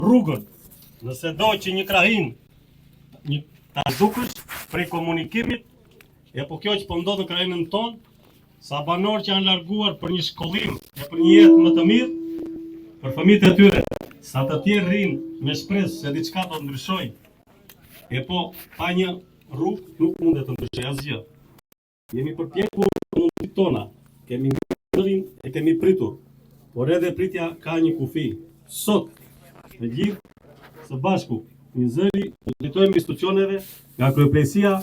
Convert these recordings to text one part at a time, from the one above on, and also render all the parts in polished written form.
rrugën. Nëse do që një krahin ta zukësh prej komunikimit, e po kjo që po ndodh në krahinën tonë, sa banor që janë larguar për një shkollim e për një jetë më të mirë, për fëmijët e tyre, sa të tjerë rrinë me shpresë se diçka do të ndryshojë, e po pa një rrugë nuk mundet të ndryshojë asgjë. Jemi përpjekur në mundësitë tona, kemi ngritur e kemi pritur, por edhe pritja ka një kufi. Sot, të gjithë së bashku, një zëri, të drejtojmë institucioneve nga kryeplejësia,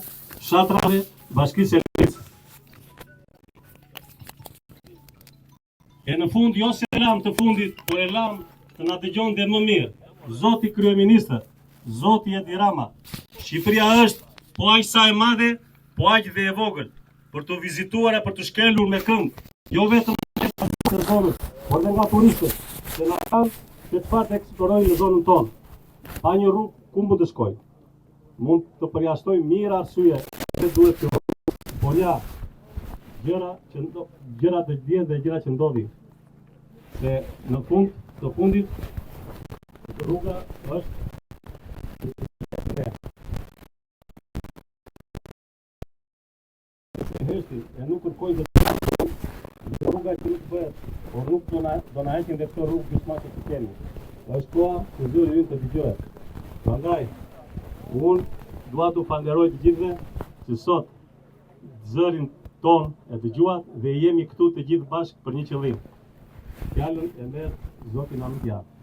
fshatrave, bashkisë e Lezhës. E në fund, jo se e lam të fundit, por e lam të na dëgjon dhe më mirë. Zoti kryeministër, Zoti Edi Rama, Shqipëria është po aq sa e madhe, po aq dhe e vogël, për të vizituar e për të shkelur me këmbë, jo vetëm në zonës, por dhe nga turistët, se na kanë që çfarë të eksplorojnë në zonën tonë. Pa një rrugë, ku mund të shkojnë? Mund të përjashtojnë mirë arsye, se duhet të por ja, gjëra të vjen dhe gjëra që ndodhin. Se në fund të fundit, rruga është e nuk kërkojnë rruga që nuk bëhet, por nuk do na heqin dhe këto rrugë gjysmaqe që kemi. Është koha që zëri ynë të dëgjohet. Prandaj, unë dua t'u falenderoj të gjithëve që sot zërin ton e dëgjuat dhe jemi këtu të gjithë bashkë për një qëllim. Fjalën e merr Zoti na nuk jap.